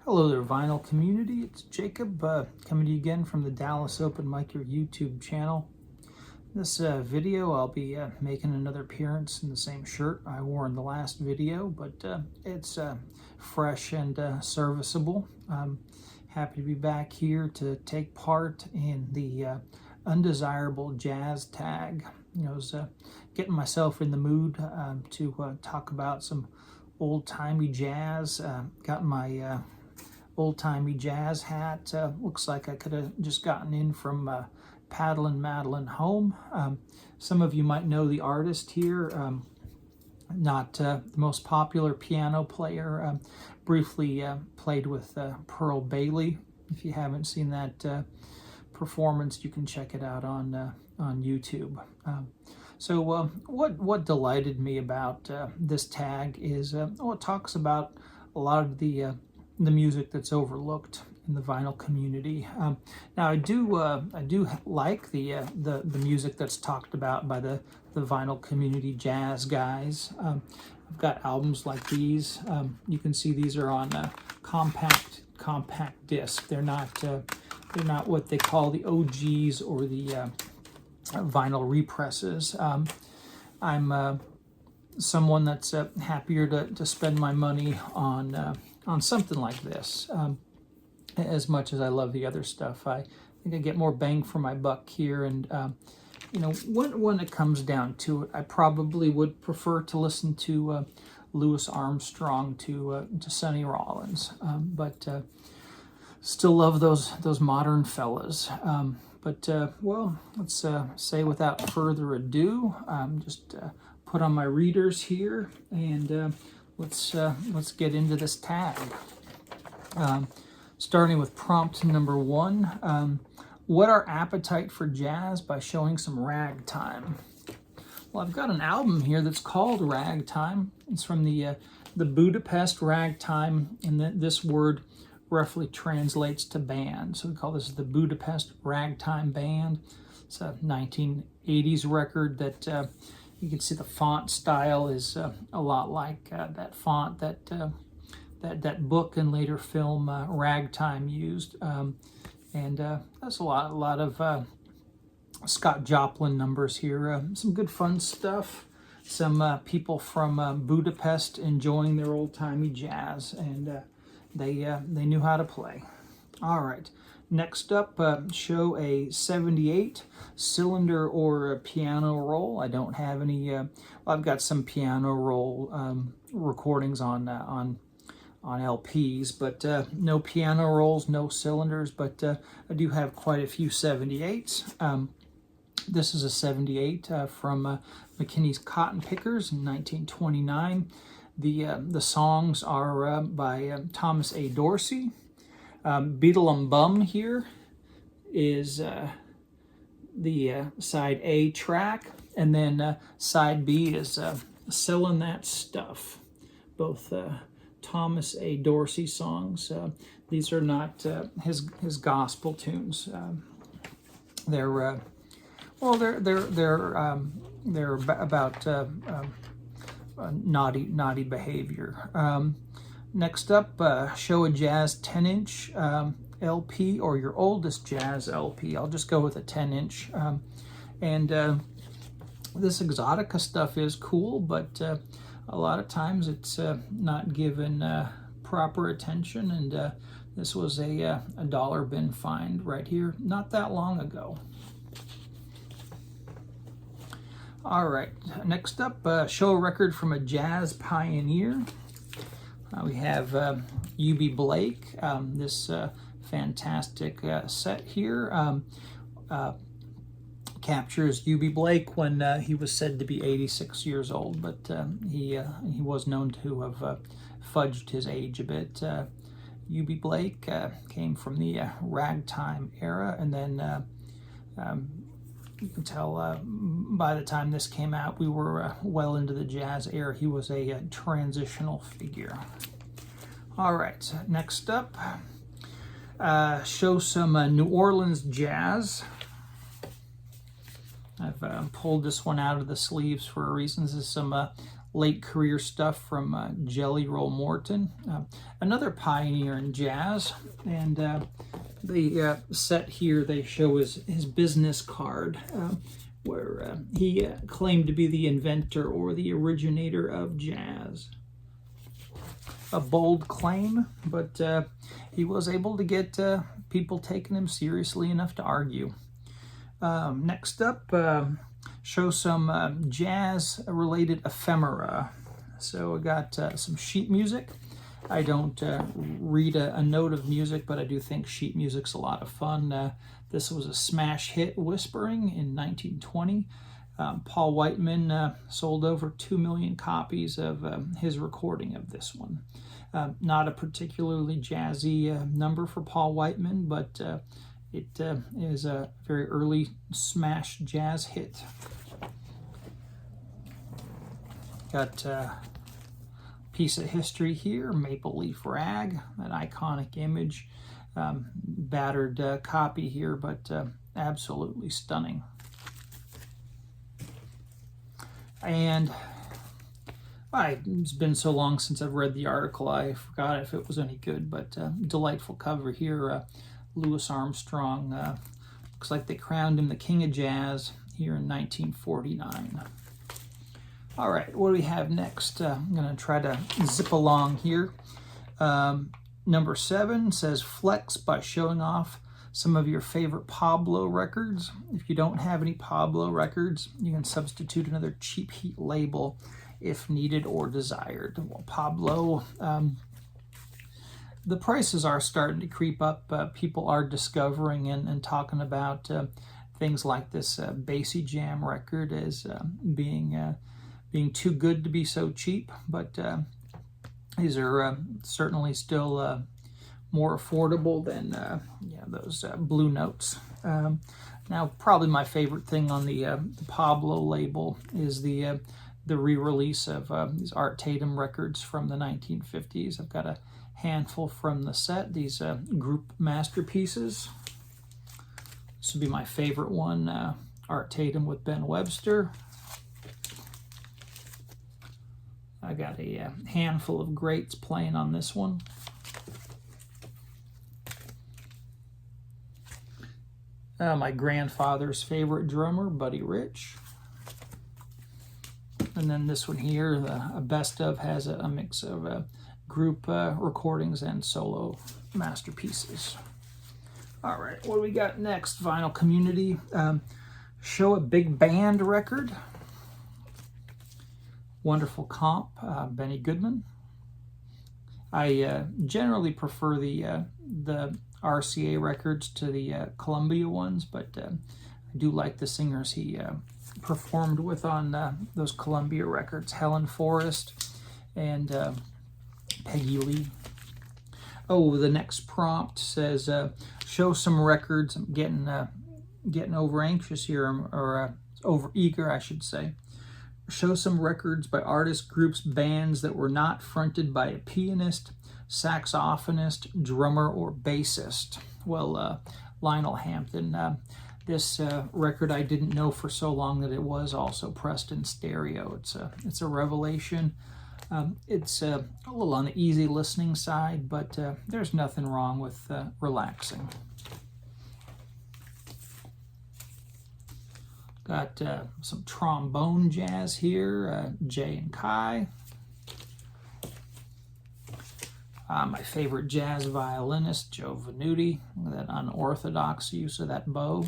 Hello there, vinyl community. It's Jacob coming to you again from the Dallas Open Mic YouTube channel. In this video, I'll be making another appearance in the same shirt I wore in the last video, but it's fresh and serviceable. I'm happy to be back here to take part in the Undesirable jazz tag. I was getting myself in the mood to talk about some old-timey jazz. Got my old-timey jazz hat. Looks like I could have just gotten in from Paddlin' Madeline home. Some of you might know the artist here. Not the most popular piano player. Briefly played with Pearl Bailey. If you haven't seen that performance, you can check it out on YouTube. So what delighted me about this tag is it talks about a lot of the music that's overlooked in the vinyl community. Now I do like the music that's talked about by the vinyl community jazz guys. I've got albums like these. You can see these are on compact disc. They're not what they call the OGs or the vinyl represses. I'm someone that's happier to spend my money on something like this. As much as I love the other stuff, I think I get more bang for my buck here. And you know, when it comes down to it, I probably would prefer to listen to Louis Armstrong to Sonny Rollins, but still love those modern fellas. Well, let's say without further ado, just put on my readers here, and let's get into this tag. Starting with prompt number 1, whet our appetite for jazz by showing some ragtime. Well, I've got an album here that's called Ragtime. It's from the Budapest Ragtime, and this word roughly translates to band. So we call this the Budapest Ragtime Band. It's a 1980s record that you can see the font style is a lot like that font that book and later film Ragtime used. And that's a lot of Scott Joplin numbers here. Some good fun stuff. Some people from Budapest enjoying their old-timey jazz, and they knew how to play. All right, next up, show a 78 cylinder or a piano roll. I don't have any. Well, I've got some piano roll recordings on LPs, but no piano rolls, no cylinders. But I do have quite a few 78s. This is a 78 from McKinney's Cotton Pickers in 1929. The songs are by Thomas A. Dorsey. Beetle Bum here is the side A track, and then side B is Sellin' That Stuff. Both Thomas A. Dorsey songs. These are not his gospel tunes. They're about naughty behavior. Next up, show a jazz 10-inch LP or your oldest jazz LP. I'll just go with a 10-inch. And this Exotica stuff is cool, but a lot of times it's not given proper attention. And this was a dollar bin find right here not that long ago. All right, next up, show a record from a jazz pioneer. We have U.B. Blake, this fantastic set here. Captures U.B. Blake when he was said to be 86 years old, but he was known to have fudged his age a bit. U.B. Blake came from the ragtime era, and then you can tell by the time this came out, we were well into the jazz era. He was a transitional figure. All right, next up, show some New Orleans jazz. I've pulled this one out of the sleeves for a reason. This is some late career stuff from Jelly Roll Morton, another pioneer in jazz. And the set here they show his business card, where he claimed to be the inventor or the originator of jazz. A bold claim, but he was able to get people taking him seriously enough to argue. Next up, show some jazz-related ephemera. So I got some sheet music. I don't read a note of music, but I do think sheet music's a lot of fun. This was a smash hit, Whispering, in 1920. Paul Whiteman sold over 2 million copies of his recording of this one. Not a particularly jazzy number for Paul Whiteman, but it is a very early smash jazz hit. Got a piece of history here, Maple Leaf Rag, that iconic image. Battered copy here, but absolutely stunning. And it's been so long since I've read the article, I forgot if it was any good, but delightful cover here. Louis Armstrong, looks like they crowned him the King of Jazz here in 1949. All right, what do we have next? I'm going to try to zip along here. Number 7 says flex by showing off some of your favorite Pablo records. If you don't have any Pablo records, you can substitute another cheap heat label if needed or desired. Well, Pablo, the prices are starting to creep up. People are discovering and talking about things like this Bassy Jam record as being too good to be so cheap, but these are certainly still more affordable than those Blue Notes. Now, probably my favorite thing on the Pablo label is the re-release of these Art Tatum records from the 1950s. I've got a handful from the set, these group masterpieces. This would be my favorite one, Art Tatum with Ben Webster. I got a handful of greats playing on this one. My grandfather's favorite drummer, Buddy Rich. And then this one here, the best of, has a mix of group recordings and solo masterpieces. All right, what do we got next? Vinyl Community. Show a big band record. Wonderful comp, Benny Goodman. I generally prefer the RCA records to the Columbia ones, but I do like the singers he performed with on those Columbia records, Helen Forrest and Peggy Lee. Oh, the next prompt says, show some records. I'm getting over anxious here, or over eager, I should say. Show some records by artists, groups, bands that were not fronted by a pianist, saxophonist, drummer, or bassist. Well, Lionel Hampton. This record I didn't know for so long that it was also pressed in stereo. It's a revelation. It's a little on the easy listening side, but there's nothing wrong with relaxing. Got some trombone jazz here, Jay and Kai. My favorite jazz violinist, Joe Venuti, that unorthodox use of that bow.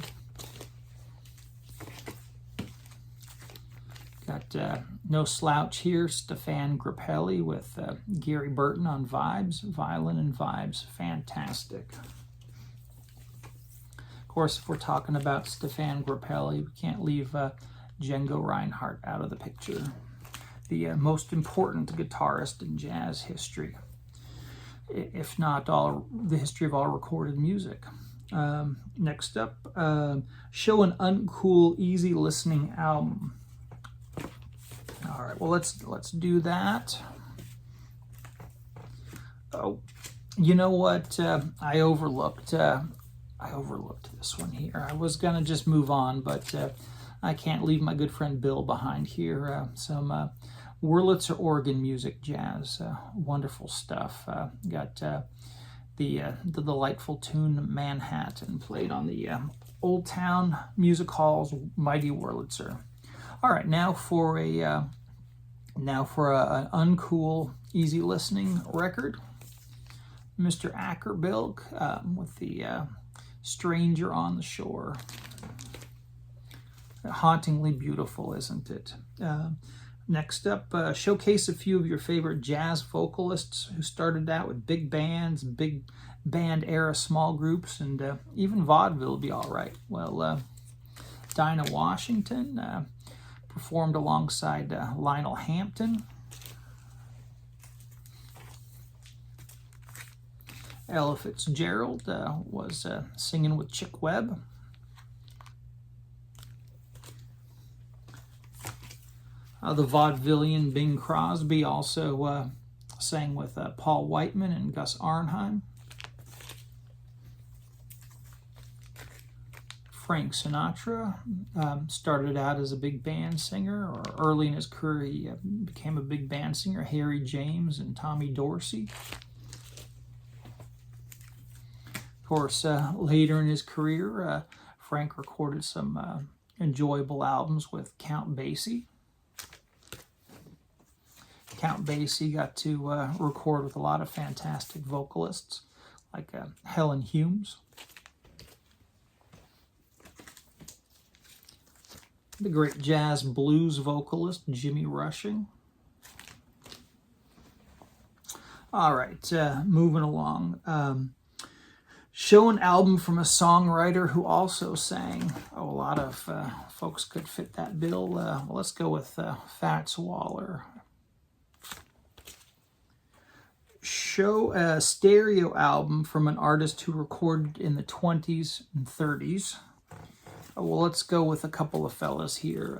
Got no slouch here, Stefan Grappelli with Gary Burton on vibes, violin and vibes, fantastic. Of course, if we're talking about Stefan Grappelli, we can't leave Django Reinhardt out of the picture. The most important guitarist in jazz history, if not the history of all recorded music. Next up, show an uncool, easy listening album. All right, well, let's do that. Oh, you know what? I overlooked this one here. I was gonna just move on, but I can't leave my good friend Bill behind here. Some Wurlitzer organ music jazz, wonderful stuff. Got the delightful tune Manhattan, played on the Old Town Music Hall's Mighty Wurlitzer. All right, now for an uncool, easy listening record. Mr. Ackerbilg with the Stranger on the Shore. Hauntingly beautiful, isn't it? Next up, showcase a few of your favorite jazz vocalists who started out with big bands, big band era small groups, and even vaudeville would be all right. Well, Dinah Washington performed alongside Lionel Hampton. Ella Fitzgerald was singing with Chick Webb. The Vaudevillian Bing Crosby also sang with Paul Whiteman and Gus Arnheim. Frank Sinatra started out as a big band singer, or early in his career he became a big band singer. Harry James and Tommy Dorsey. Of course, later in his career, Frank recorded some enjoyable albums with Count Basie. Count Basie got to record with a lot of fantastic vocalists like Helen Humes. The great jazz blues vocalist Jimmy Rushing. All right, moving along. Show an album from a songwriter who also sang. Oh, a lot of folks could fit that bill. Well, let's go with Fats Waller. Show a stereo album from an artist who recorded in the 20s and 30s. Well, let's go with a couple of fellas here.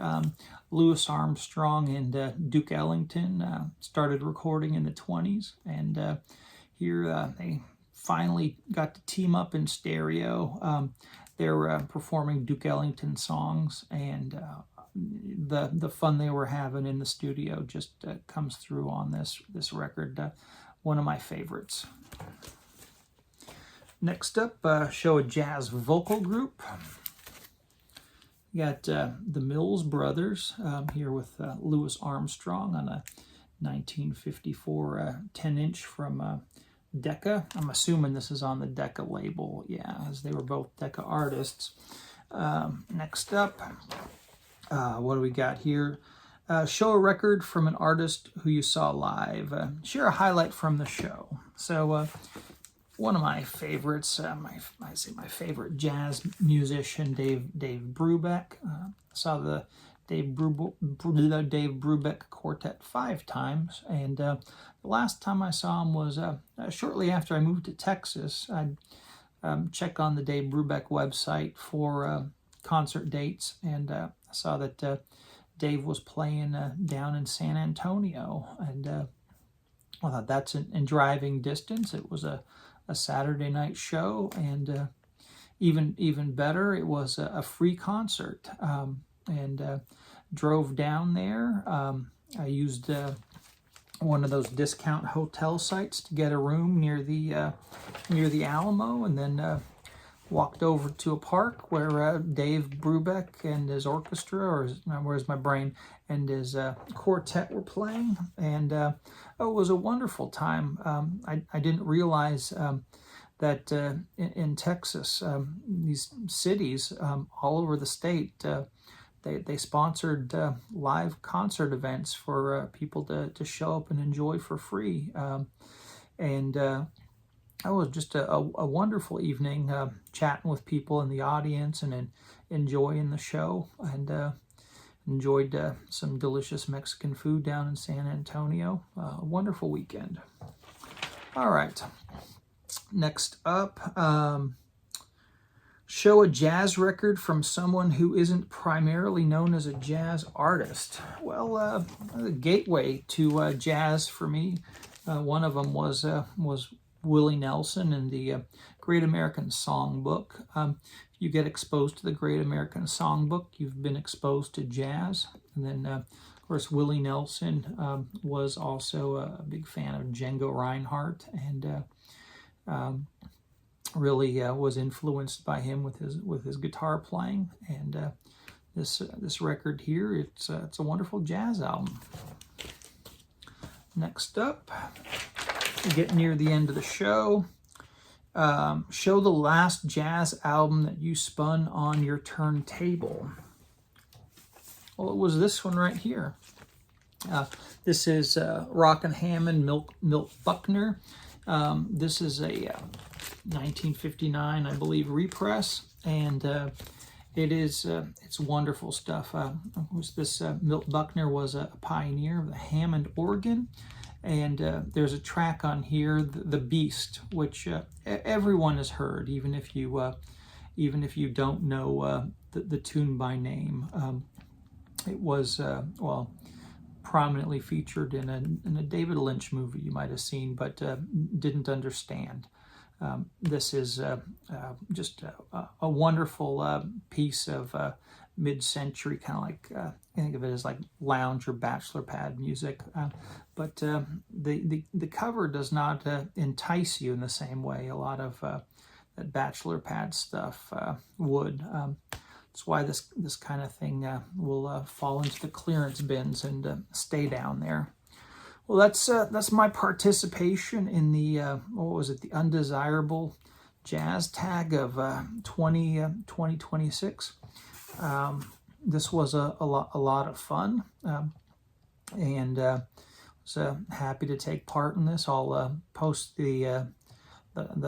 Louis Armstrong and Duke Ellington started recording in the 20s, and here they finally got to team up in stereo. They're performing Duke Ellington songs, and the fun they were having in the studio just comes through on this record. One of my favorites. Next up, show a jazz vocal group. You got the Mills Brothers here with Louis Armstrong on a 1954 10-inch from Decca. I'm assuming this is on the Decca label, yeah, as they were both Decca artists. Next up, what do we got here? Show a record from an artist who you saw live. Share a highlight from the show. So one of my favorites, my favorite jazz musician, Dave Brubeck. Saw the Dave Brubeck Quartet 5 times, and the last time I saw him was shortly after I moved to Texas. I'd check on the Dave Brubeck website for concert dates, and I saw that Dave was playing down in San Antonio, and I thought that's in driving distance. It was a Saturday night show, and even better, it was a free concert, and drove down there. I used one of those discount hotel sites to get a room near the Alamo, and then walked over to a park where Dave Brubeck and his orchestra, or where's my brain, and his quartet were playing, and it was a wonderful time. I didn't realize that in Texas, these cities all over the state, they sponsored live concert events for people to show up and enjoy for free, and it was just a wonderful evening, chatting with people in the audience and enjoying the show, and enjoyed some delicious Mexican food down in San Antonio. A wonderful weekend. All right, next up, show a jazz record from someone who isn't primarily known as a jazz artist. Well, the gateway to jazz for me, one of them was Willie Nelson and the Great American Songbook. If you get exposed to the Great American Songbook, you've been exposed to jazz. And then course, Willie Nelson was also a big fan of Django Reinhardt, and really was influenced by him with his guitar playing. And this record here, it's a wonderful jazz album. Next up, we get near the end of the show. Show the last jazz album that you spun on your turntable. Well, it was this one right here. This is Rockin' Hammond Milt Buckner. This is a 1959, I believe, repress, and it's wonderful stuff. Milt Buckner was a pioneer of the Hammond organ, and there's a track on here, The Beast, which everyone has heard, even if you don't know the tune by name. It was prominently featured in a David Lynch movie you might have seen, but didn't understand. This is just a wonderful piece of mid-century, kind of like, I think of it as like lounge or bachelor pad music. But the cover does not entice you in the same way a lot of that bachelor pad stuff would. That's why this kind of thing will fall into the clearance bins and stay down there. Well, that's my participation in the what was it, the Undesirable Jazz Tag of 2026. This was a lot of fun, and was happy to take part in this. I'll post the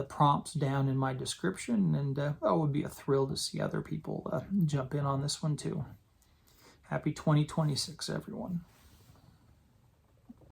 prompts down in my description, and it would be a thrill to see other people jump in on this one too. Happy 2026, everyone.